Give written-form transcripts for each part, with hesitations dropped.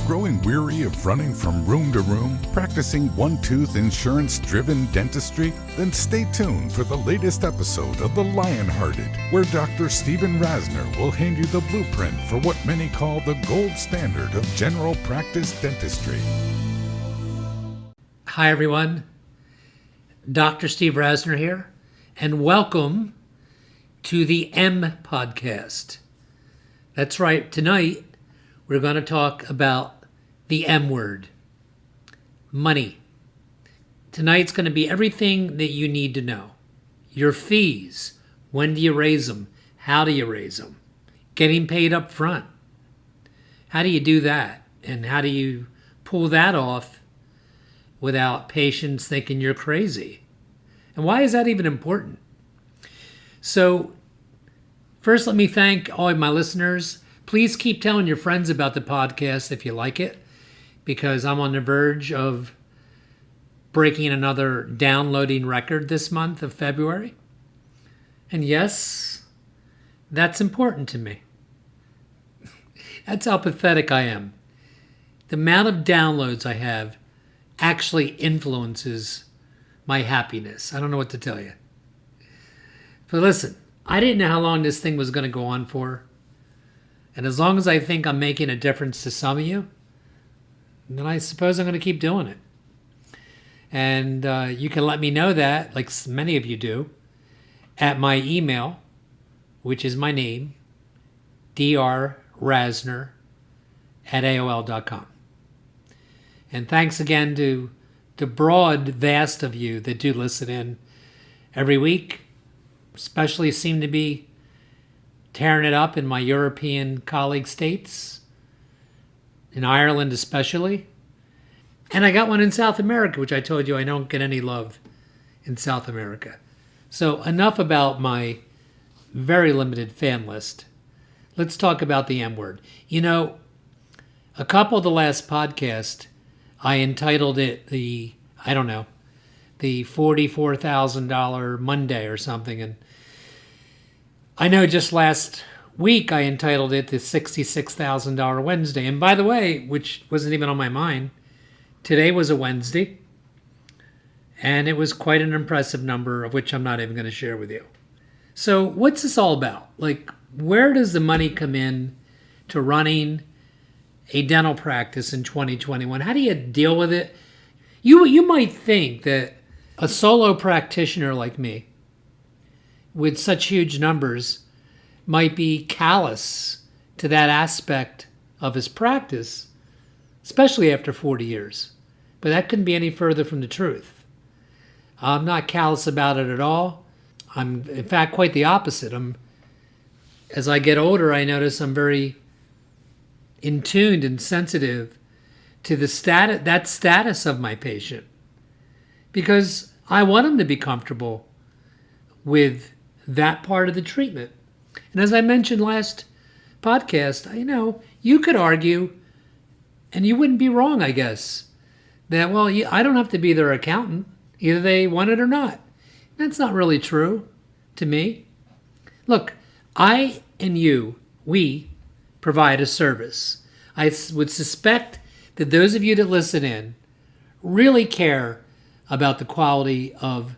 growing weary of running from room to room, practicing one-tooth insurance-driven dentistry? Then stay tuned for the latest episode of The Lionhearted, where Dr. Stephen Rasner will hand you the blueprint for what many call the gold standard of general practice dentistry. Hi, everyone. Dr. Steve Rasner here, and welcome to the M Podcast. That's right. Tonight, we're going to talk about the M word, money. Tonight's going to be everything that you need to know. Your fees. When do you raise them? How do you raise them? Getting paid up front. How do you do that? And how do you pull that off without patients thinking you're crazy? And why is that even important? So, first, let me thank all of my listeners. Please keep telling your friends about the podcast if you like it, because I'm on the verge of breaking another downloading record this month of February. And yes, that's important to me. That's how pathetic I am. The amount of downloads I have actually influences my happiness. I don't know what to tell you. But listen, I didn't know how long this thing was going to go on for. And as long as I think I'm making a difference to some of you, then I suppose I'm going to keep doing it. And you can let me know that, like many of you do, at my email, which is my name, drrasner@aol.com. And thanks again to the broad vast of you that do listen in every week, especially seem to be tearing it up in my European colleague states, in Ireland especially. And I got one in South America, which I told you I don't get any love in South America. So enough about my very limited fan list. Let's talk about the M word. You know, a couple of the last podcasts, I entitled it the $44,000 Monday or something. And I know just last week I entitled it the $66,000 Wednesday. And by the way, which wasn't even on my mind, today was a Wednesday. And it was quite an impressive number, of which I'm not even going to share with you. So what's this all about? Like, where does the money come in to running a dental practice in 2021? How do you deal with it? You might think that a solo practitioner like me, with such huge numbers, might be callous to that aspect of his practice, especially after 40 years. But that couldn't be any further from the truth. I'm not callous about it at all. I'm, in fact, quite the opposite. As I get older, I notice I'm very in tuned and sensitive to the status of my patient, because I want them to be comfortable with that part of the treatment. And as I mentioned last podcast, you could argue, and you wouldn't be wrong, I guess, that, well, I don't have to be their accountant. Either they want it or not. That's not really true to me. Look, I and you, we provide a service. I would suspect that those of you that listen in really care about the quality of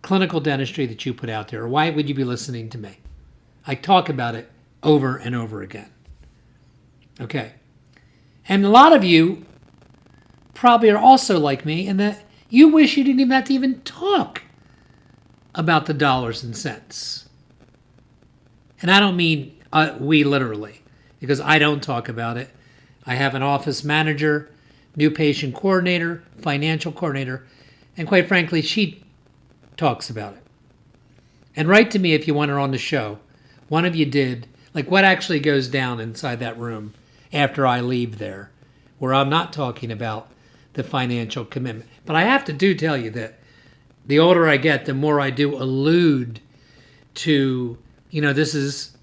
clinical dentistry that you put out there. Why would you be listening to me? I talk about it over and over again. Okay. And a lot of you probably are also like me in that you wish you didn't even have to even talk about the dollars and cents. And I don't mean we literally, because I don't talk about it. I have an office manager, new patient coordinator, financial coordinator, and quite frankly, she talks about it. And write to me if you want her on the show. One of you did, like what actually goes down inside that room after I leave there, where I'm not talking about the financial commitment. But I have to tell you that the older I get, the more I do allude to, this is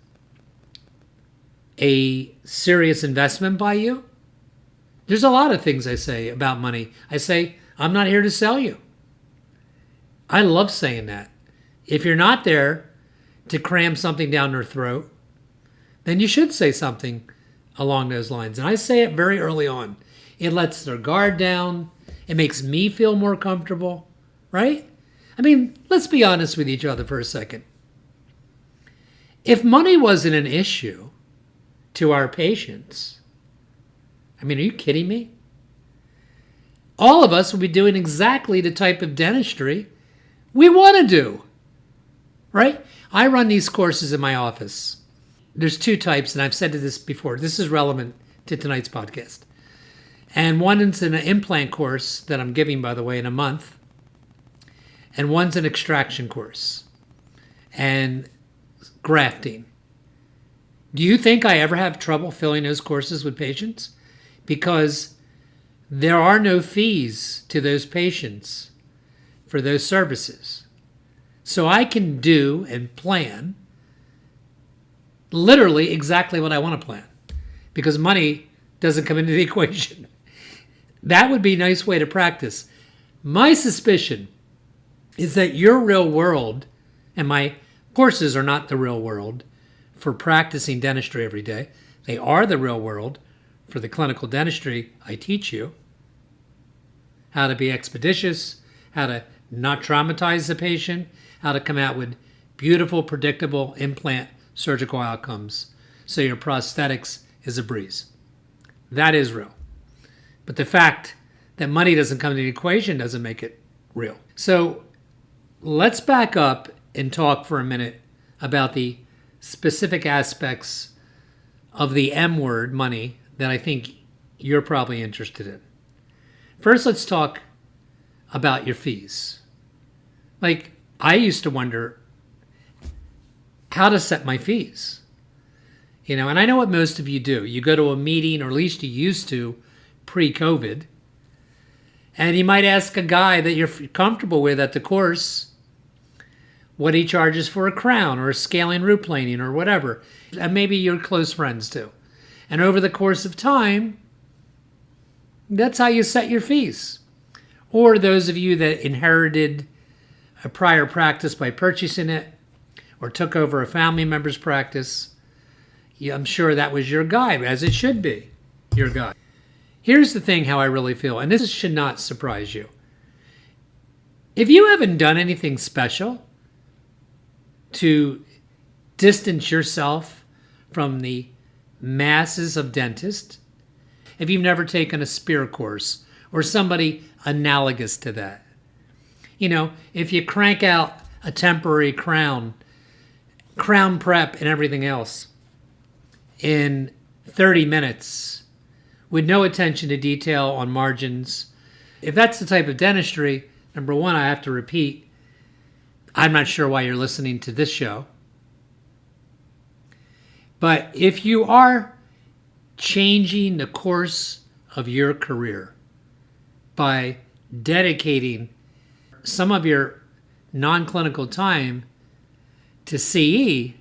a serious investment by you. There's a lot of things I say about money. I say, I'm not here to sell you. I love saying that. If you're not there to cram something down their throat, then you should say something along those lines. And I say it very early on. It lets their guard down. It makes me feel more comfortable, right? I mean, let's be honest with each other for a second. If money wasn't an issue to our patients, I mean, are you kidding me? All of us would be doing exactly the type of dentistry we want to do, right? I run these courses in my office. There's two types, and I've said this before. This is relevant to tonight's podcast. And one is an implant course that I'm giving, by the way, in a month. And one's an extraction course and grafting. Do you think I ever have trouble filling those courses with patients? Because there are no fees to those patients for those services. So I can do and plan literally exactly what I want to plan because money doesn't come into the equation. That would be a nice way to practice. My suspicion is that your real world, and my courses are not the real world for practicing dentistry every day. They are the real world for the clinical dentistry I teach you. How to be expeditious, how to not traumatize the patient, how to come out with beautiful, predictable implant surgical outcomes so your prosthetics is a breeze. That is real. But the fact that money doesn't come into the equation doesn't make it real. So let's back up and talk for a minute about the specific aspects of the M word, money, that I think you're probably interested in. First, let's talk about your fees. Like, I used to wonder how to set my fees. You know, and I know what most of you do. You go to a meeting, or at least you used to pre-COVID, and you might ask a guy that you're comfortable with at the course what he charges for a crown or a scaling root planing or whatever. And maybe you're close friends too. And over the course of time, that's how you set your fees. Or those of you that inherited a prior practice by purchasing it or took over a family member's practice, I'm sure that was your guide, as it should be, your guide. Here's the thing how I really feel, and this should not surprise you. If you haven't done anything special to distance yourself from the masses of dentists, if you've never taken a spear course or somebody analogous to that, you know, if you crank out a temporary crown prep and everything else in 30 minutes with no attention to detail on margins, if that's the type of dentistry, number one, I have to repeat, I'm not sure why you're listening to this show. But if you are changing the course of your career by dedicating some of your non-clinical time to CE,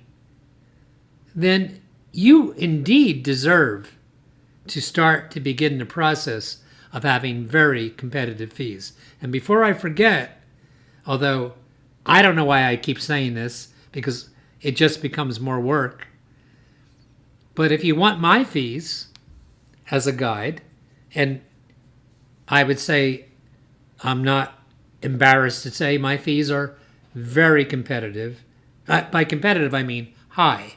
then you indeed deserve to start to begin the process of having very competitive fees. And before I forget, although I don't know why I keep saying this because it just becomes more work, but if you want my fees as a guide, and I would say I'm not embarrassed to say my fees are very competitive. By competitive, I mean high.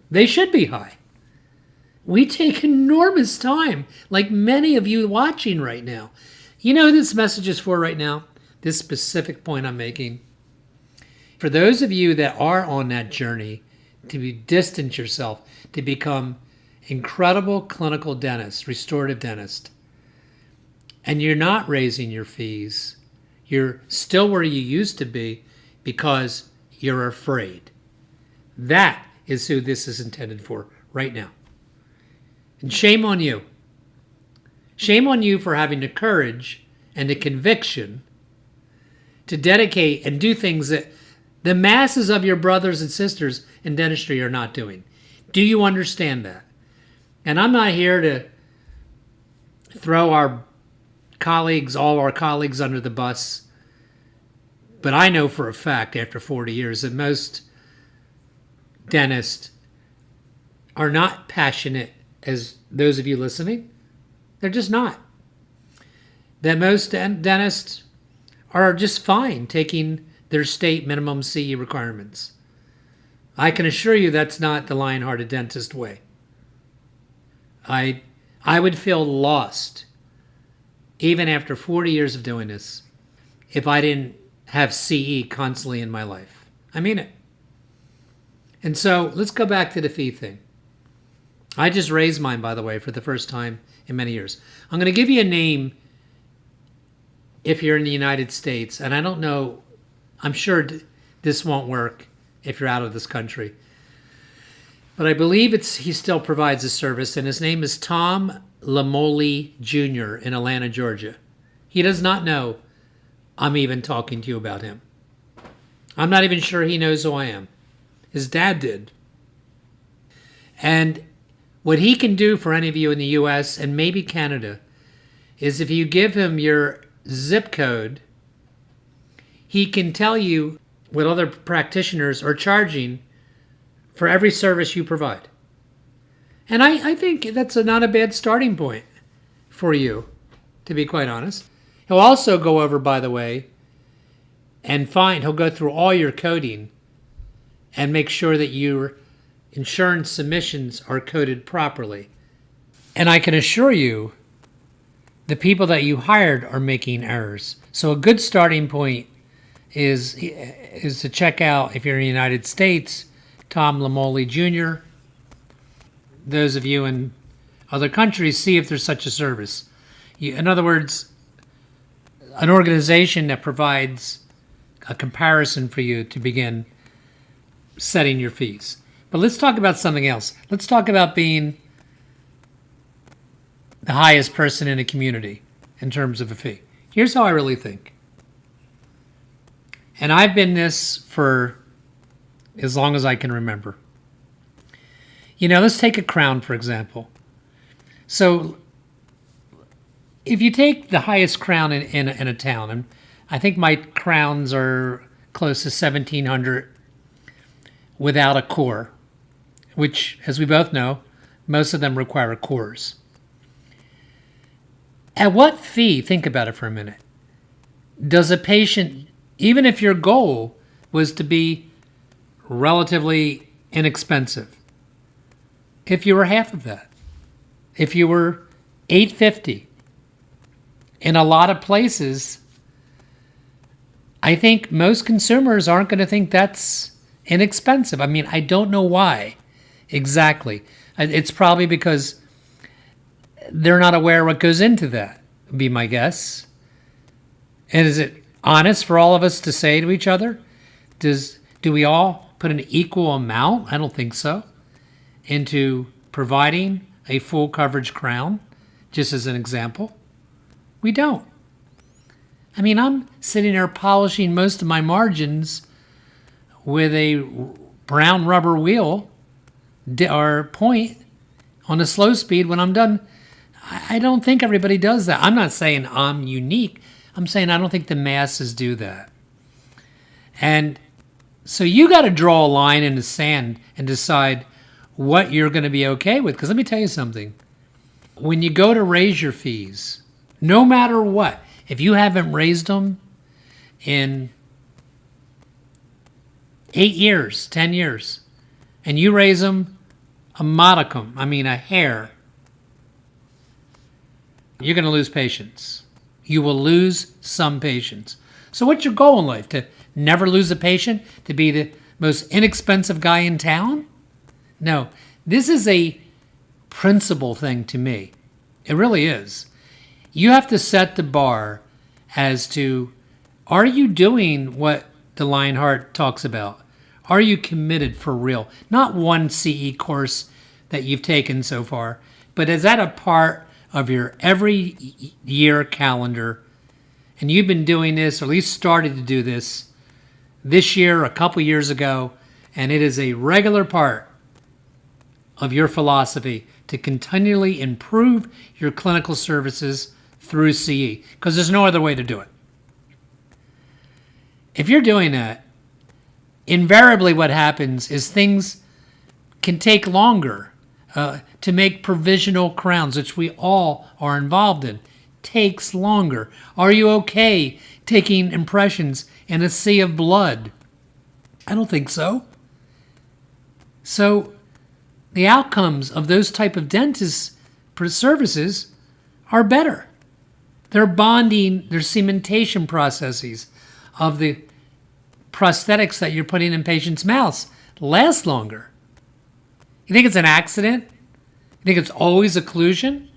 They should be high. We take enormous time, like many of you watching right now. You know who this message is for right now? This specific point I'm making. For those of you that are on that journey to distance yourself, to become incredible clinical dentists, restorative dentists, and you're not raising your fees, you're still where you used to be because you're afraid. That is who this is intended for right now. And shame on you. Shame on you for having the courage and the conviction to dedicate and do things that the masses of your brothers and sisters in dentistry are not doing. Do you understand that? And I'm not here to throw our colleagues, all our colleagues under the bus, but I know for a fact after 40 years that most dentists are not passionate as those of you listening. They're just not. That most dentists are just fine taking their state minimum CE requirements. I can assure you that's not the Lionhearted dentist way. I would feel lost, even after 40 years of doing this, if I didn't have CE constantly in my life. I mean it. And so let's go back to the fee thing. I just raised mine, by the way, for the first time in many years. I'm going to give you a name if you're in the United States, and I don't know, I'm sure this won't work if you're out of this country. But I believe he still provides a service, and his name is Tom Lamoli Jr. in Atlanta, Georgia. He does not know I'm even talking to you about him. I'm not even sure he knows who I am. His dad did. And what he can do for any of you in the U.S. and maybe Canada is if you give him your zip code, he can tell you what other practitioners are charging for every service you provide. And I think that's not a bad starting point for you, to be quite honest. He'll also go over, by the way, and he'll go through all your coding and make sure that your insurance submissions are coded properly. And I can assure you, the people that you hired are making errors. So a good starting point is to check out, if you're in the United States, Tom Lamoli Jr. Those of you in other countries, see if there's such a service. In other words, an organization that provides a comparison for you to begin setting your fees. But let's talk about something else. Let's talk about being the highest person in a community in terms of a fee. Here's how I really think. And I've been this for as long as I can remember. Let's take a crown, for example. So if you take the highest crown in a town, and I think my crowns are close to 1,700 without a core, which, as we both know, most of them require cores. At what fee, think about it for a minute, does a patient, even if your goal was to be relatively inexpensive, if you were half of that, if you were $850, in a lot of places, I think most consumers aren't going to think that's inexpensive. I mean, I don't know why exactly. It's probably because they're not aware what goes into that, would be my guess. And is it honest for all of us to say to each other, do we all put an equal amount? I don't think so. Into providing a full coverage crown, just as an example. We don't. I mean, I'm sitting there polishing most of my margins with a brown rubber wheel or point on a slow speed when I'm done. I don't think everybody does that. I'm not saying I'm unique. I'm saying I don't think the masses do that. And so you got to draw a line in the sand and decide what you're going to be okay with. Because let me tell you something. When you go to raise your fees, no matter what, if you haven't raised them in 8 years, 10 years, and you raise them a modicum, a hair, you're going to lose patience. You will lose some patience. So what's your goal in life? To never lose a patient? To be the most inexpensive guy in town? No, this is a principle thing to me. It really is. You have to set the bar as to, are you doing what the Lionheart talks about? Are you committed for real? Not one CE course that you've taken so far, but is that a part of your every year calendar? And you've been doing this, or at least started to do this year, a couple years ago, and it is a regular part of your philosophy to continually improve your clinical services through CE, because there's no other way to do it. If you're doing that, invariably what happens is things can take longer to make provisional crowns, which we all are involved in, takes longer. Are you okay taking impressions in a sea of blood? I don't think so. So the outcomes of those type of dentist services are better. They're bonding, they're cementation processes of the prosthetics that you're putting in patients' mouths last longer. You think it's an accident? You think it's always occlusion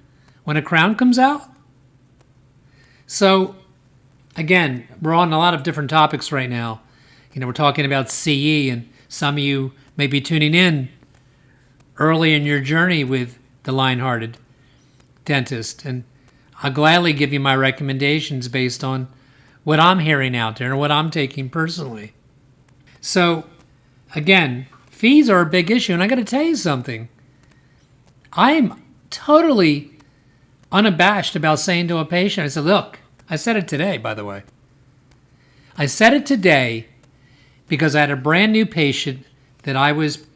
when a crown comes out? So, again, we're on a lot of different topics right now. We're talking about CE, and some of you may be tuning in early in your journey with the Lionhearted dentist. And I'll gladly give you my recommendations based on what I'm hearing out there and what I'm taking personally. So, again, fees are a big issue. And I got to tell you something. I'm totally unabashed about saying to a patient, I said, look, I said it today, by the way. I said it today because I had a brand new patient that I was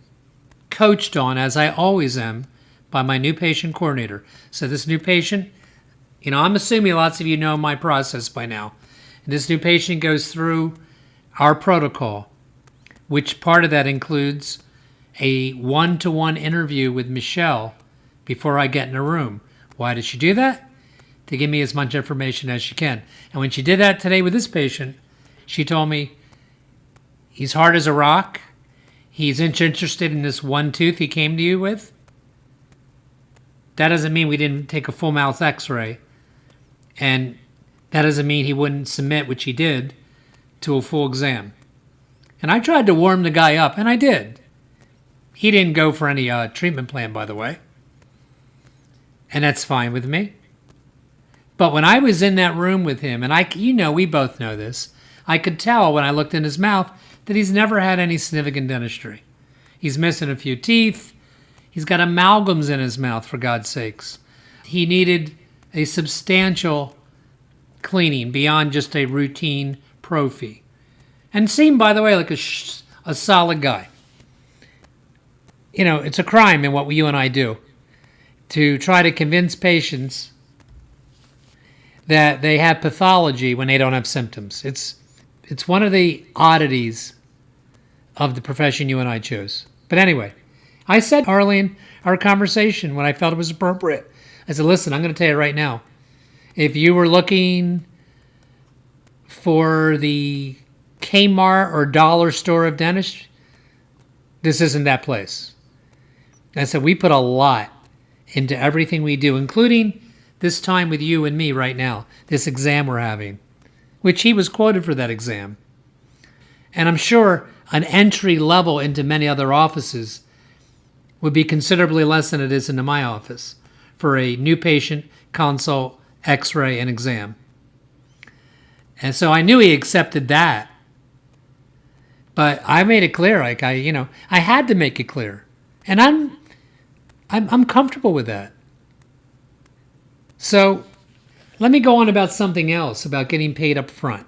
coached on, as I always am, by my new patient coordinator. So this new patient, I'm assuming lots of you know my process by now. And this new patient goes through our protocol, which part of that includes a one-to-one interview with Michelle before I get in a room. Why did she do that? To give me as much information as she can. And when she did that today with this patient, she told me he's hard as a rock. He's interested in this one tooth he came to you with. That doesn't mean we didn't take a full mouth x-ray. And that doesn't mean he wouldn't submit, which he did, to a full exam. And I tried to warm the guy up, and I did. He didn't go for any treatment plan, by the way. And that's fine with me. But when I was in that room with him, and we both know this, I could tell when I looked in his mouth that he's never had any significant dentistry. He's missing a few teeth. He's got amalgams in his mouth, for God's sakes. He needed a substantial cleaning beyond just a routine prophy. And seemed, by the way, like a solid guy. It's a crime in what you and I do to try to convince patients that they have pathology when they don't have symptoms. It's one of the oddities of the profession you and I chose. But anyway, I said early in our conversation when I felt it was appropriate, I said, listen, I'm going to tell you right now, if you were looking for the Kmart or dollar store of dentistry, this isn't that place. I said, we put a lot into everything we do, including this time with you and me right now, this exam we're having, which he was quoted for that exam. And I'm sure an entry level into many other offices would be considerably less than it is into my office for a new patient consult, x-ray, and exam. And so I knew he accepted that. But I made it clear, I had to make it clear. And I'm comfortable with that. So let me go on about something else, about getting paid up front.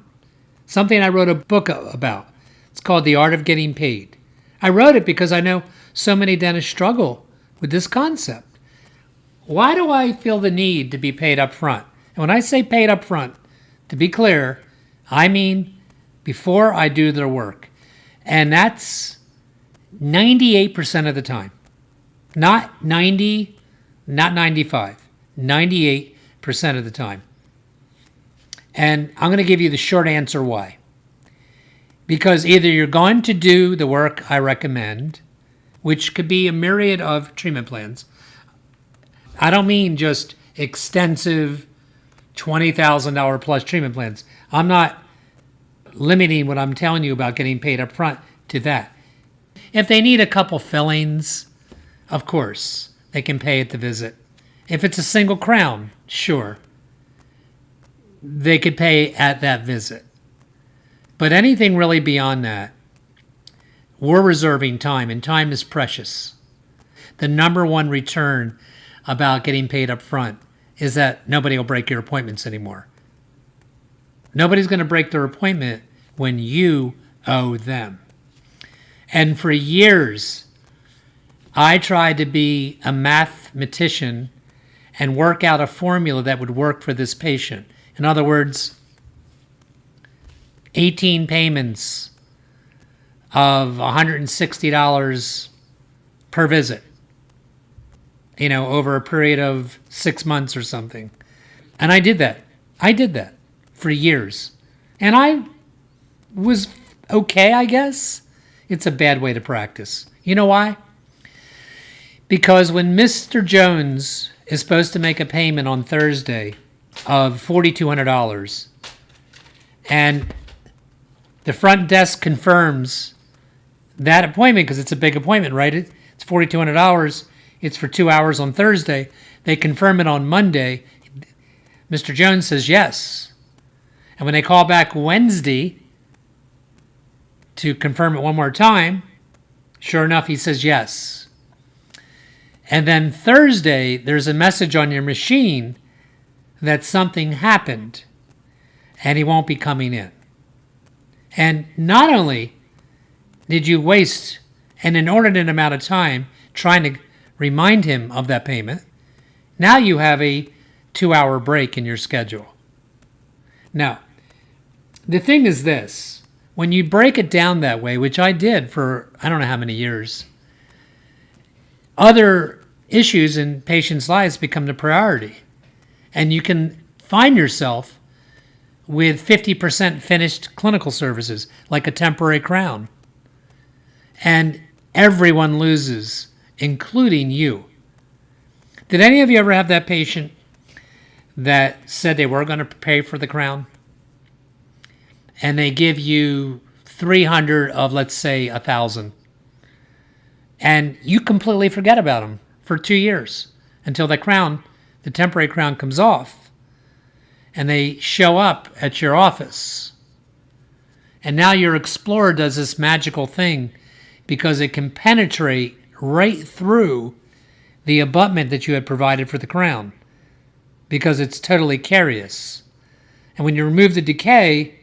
Something I wrote a book about. It's called The Art of Getting Paid. I wrote it because I know so many dentists struggle with this concept. Why do I feel the need to be paid up front? And when I say paid up front, to be clear, I mean before I do their work. And that's 98% of the time. Not 90, not 95. 98% of the time. And I'm going to give you the short answer why. Because either you're going to do the work I recommend, which could be a myriad of treatment plans. I don't mean just extensive $20,000 plus treatment plans. I'm not limiting what I'm telling you about getting paid up front to that. If they need a couple fillings, of course, they can pay at the visit. If it's a single crown, sure, they could pay at that visit. But anything really beyond that, we're reserving time, and time is precious. The number one return about getting paid up front is that nobody will break your appointments anymore. Nobody's going to break their appointment when you owe them. And for years, I tried to be a mathematician and work out a formula that would work for this patient. In other words, 18 payments of $160 per visit, over a period of 6 months or something. And I did that. I did that for years. And I was okay, I guess. It's a bad way to practice. You know why? Because when Mr. Jones is supposed to make a payment on Thursday of $4,200, and the front desk confirms that appointment, because it's a big appointment, right? It's $4,200. It's for 2 hours on Thursday. They confirm it on Monday. Mr. Jones says yes. And when they call back Wednesday to confirm it one more time, sure enough, he says yes. And then Thursday, there's a message on your machine that something happened and he won't be coming in. And not only did you waste an inordinate amount of time trying to remind him of that payment, now you have a 2-hour break in your schedule. Now, the thing is this. When you break it down that way, which I did for I don't know how many years, other issues in patients' lives become the priority. And you can find yourself with 50% finished clinical services, like a temporary crown. And everyone loses, including you. Did any of you ever have that patient that said they were going to pay for the crown? And they give you 300 of, let's say, 1,000. And you completely forget about them for 2 years until the crown, the temporary crown, comes off. And they show up at your office. And now your Explorer does this magical thing because it can penetrate right through the abutment that you had provided for the crown, because it's totally carious. And when you remove the decay,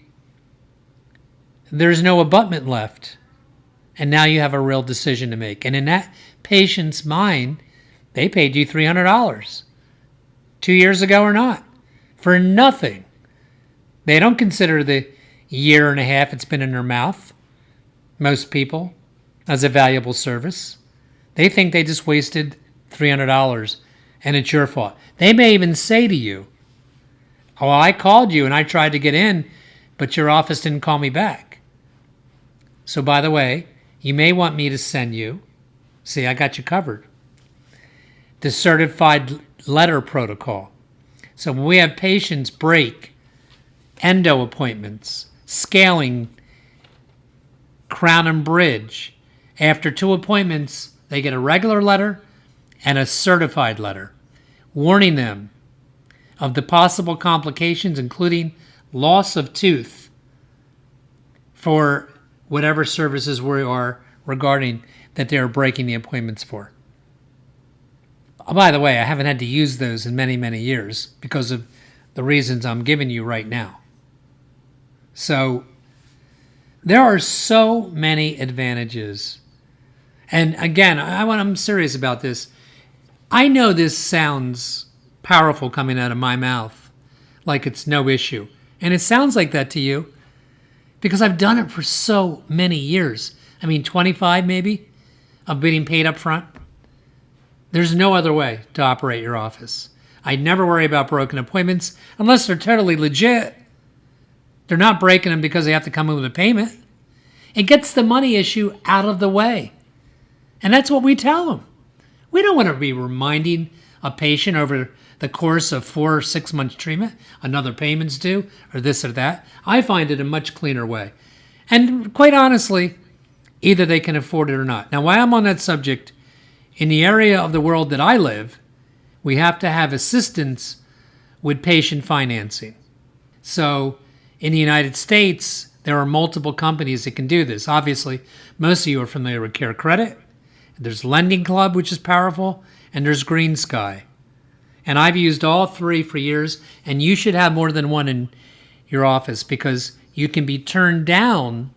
there's no abutment left. And now you have a real decision to make. And in that patient's mind, they paid you $300 2 years ago or not, for nothing. They don't consider the year and a half it's been in their mouth, most people, as a valuable service. They think they just wasted $300 and it's your fault. They may even say to you, oh, I called you and I tried to get in, but your office didn't call me back. So by the way, you may want me to send you, see, I got you covered, the certified letter protocol. So when we have patients break endo appointments, scaling, crown and bridge, after 2 appointments, they get a regular letter and a certified letter warning them of the possible complications, including loss of tooth, for whatever services we are regarding that they are breaking the appointments for. By the way, I haven't had to use those in many, many years because of the reasons I'm giving you right now. So there are so many advantages. And again, I'm serious about this. I know this sounds powerful coming out of my mouth, like it's no issue. And it sounds like that to you because I've done it for so many years. 25 maybe, of being paid up front. There's no other way to operate your office. I never worry about broken appointments unless they're totally legit. They're not breaking them because they have to come in with a payment. It gets the money issue out of the way. And that's what we tell them. We don't want to be reminding a patient over the course of 4 or 6 months treatment, another payment's due, or this or that. I find it a much cleaner way. And quite honestly, either they can afford it or not. Now, while I'm on that subject, in the area of the world that I live, we have to have assistance with patient financing. So in the United States, there are multiple companies that can do this. Obviously, most of you are familiar with Care Credit. There's Lending Club, which is powerful, and there's Green Sky. And I've used all 3 for years, and you should have more than one in your office because you can be turned down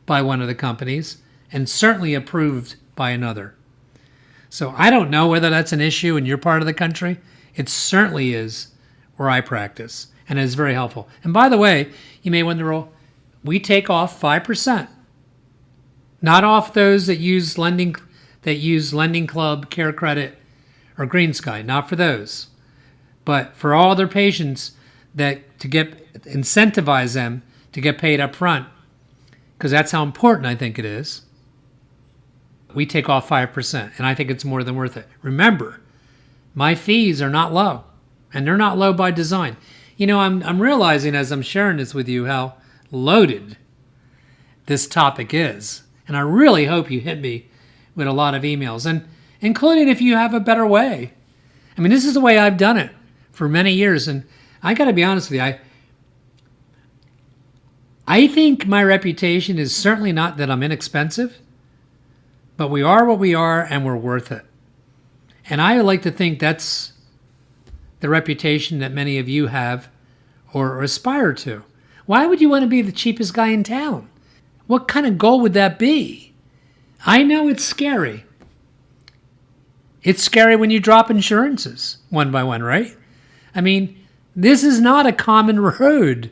by one of the companies and certainly approved by another. So I don't know whether that's an issue in your part of the country. It certainly is where I practice, and it is very helpful. And by the way, you may wonder, we take off 5%, not off those that use Lending Club, Care Credit, or Green Sky, not for those, but for all other patients that to incentivize them to get paid up front, because that's how important I think it is. We take off 5%, and I think it's more than worth it. Remember, my fees are not low, and they're not low by design. You know, I'm realizing as I'm sharing this with you how loaded this topic is, and I really hope you hit me with a lot of emails, and including if you have a better way. I mean, this is the way I've done it for many years, and I got to be honest with you, I think my reputation is certainly not that I'm inexpensive, but we are what we are, and we're worth it. And I like to think that's the reputation that many of you have or aspire to. Why would you want to be the cheapest guy in town? What kind of goal would that be? I know it's scary. It's scary when you drop insurances one by one, right? I mean, this is not a common road.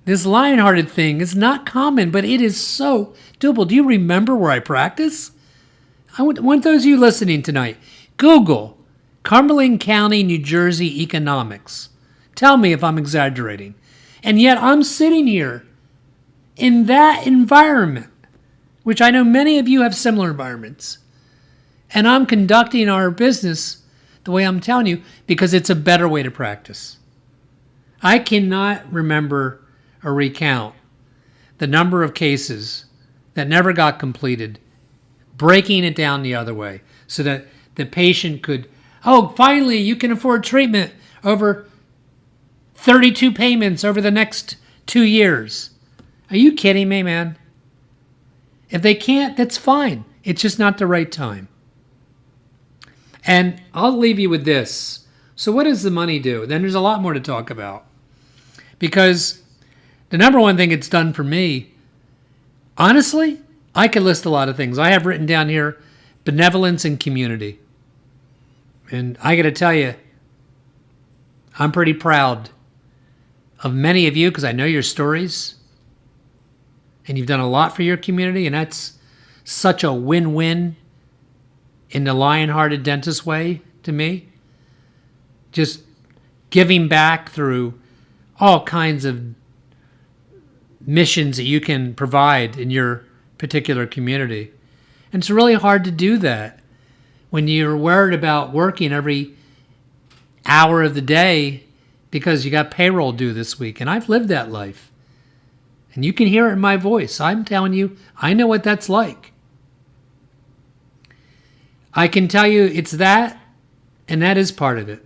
This Lionhearted thing is not common, but it is so doable. Do you remember where I practice? I want those of you listening tonight, Google Cumberland County, New Jersey economics. Tell me if I'm exaggerating. And yet I'm sitting here in that environment, which I know many of you have similar environments. And I'm conducting our business the way I'm telling you because it's a better way to practice. I cannot remember or recount the number of cases that never got completed, breaking it down the other way so that the patient could, finally you can afford treatment over 32 payments over the next 2 years. Are you kidding me, man? If they can't, that's fine. It's just not the right time. And I'll leave you with this. So what does the money do? Then there's a lot more to talk about. Because the number one thing it's done for me, honestly, I could list a lot of things. I have written down here, benevolence and community. And I got to tell you, I'm pretty proud of many of you because I know your stories. And you've done a lot for your community, and that's such a win-win in the Lionhearted dentist way to me. Just giving back through all kinds of missions that you can provide in your particular community. And it's really hard to do that when you're worried about working every hour of the day because you got payroll due this week. And I've lived that life. And you can hear it in my voice. I'm telling you, I know what that's like. I can tell you it's that, and that is part of it.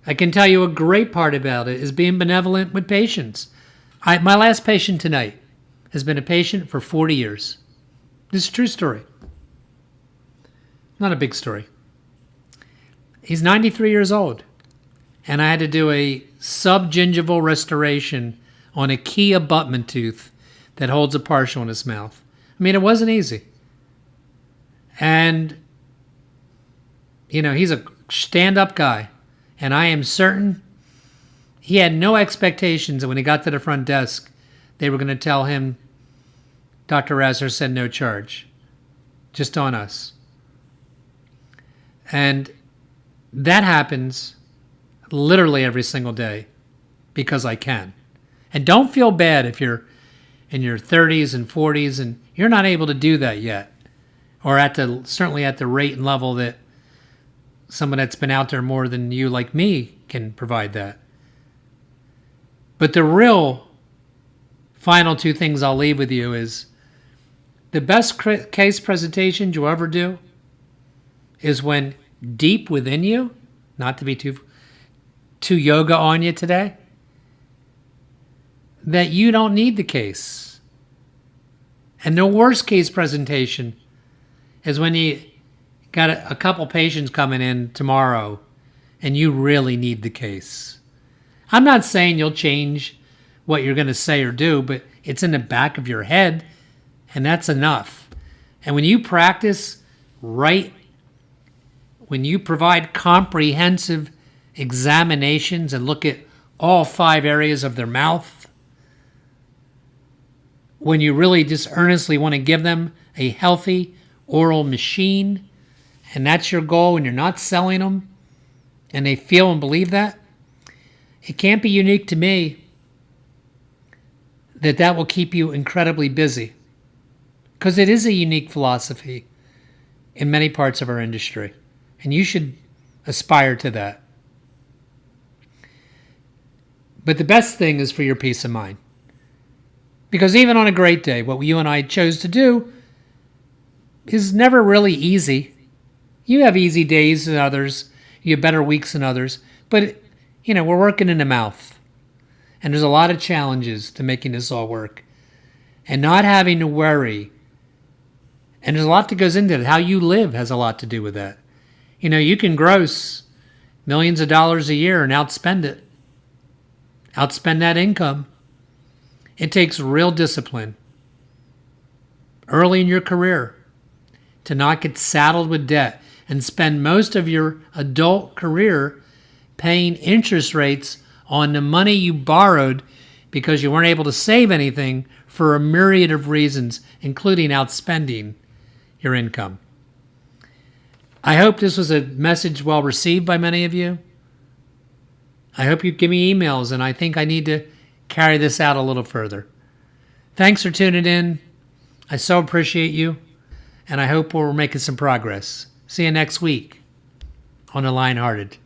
I can tell you a great part about it is being benevolent with patients. My last patient tonight has been a patient for 40 years. This is a true story. Not a big story. He's 93 years old, and I had to do a subgingival restoration on a key abutment tooth that holds a partial in his mouth. I mean, it wasn't easy. And, you know, he's a stand-up guy. And I am certain he had no expectations that when he got to the front desk, they were going to tell him, Dr. Rasner said no charge. Just on us. And that happens literally every single day because I can. And don't feel bad if you're in your 30s and 40s and you're not able to do that yet. Or certainly at the rate and level that someone that's been out there more than you like me can provide that. But the real final two things I'll leave with you is the best case presentations you'll ever do is when deep within you, not to be too yoga on you today, that you don't need the case. And the worst case presentation is when you got a couple patients coming in tomorrow and you really need the case. I'm not saying you'll change what you're going to say or do, but it's in the back of your head, and that's enough. And when you practice right when you provide comprehensive examinations and look at all 5 areas of their mouth, when you really just earnestly want to give them a healthy oral machine, and that's your goal, and you're not selling them, and they feel and believe that, it can't be unique to me that will keep you incredibly busy, because it is a unique philosophy in many parts of our industry, and you should aspire to that. But the best thing is for your peace of mind, because even on a great day, what you and I chose to do is never really easy. You have easy days than others, you have better weeks than others, but we're working in the mouth, and there's a lot of challenges to making this all work, and not having to worry. And there's a lot that goes into it. How you live has a lot to do with that. You can gross millions of dollars a year and outspend that income. It takes real discipline early in your career to not get saddled with debt and spend most of your adult career paying interest rates on the money you borrowed because you weren't able to save anything for a myriad of reasons, including outspending your income. I hope this was a message well received by many of you. I hope you give me emails, and I think I need to carry this out a little further. Thanks for tuning in. I so appreciate you, and I hope we're making some progress. See you next week on The Lionhearted.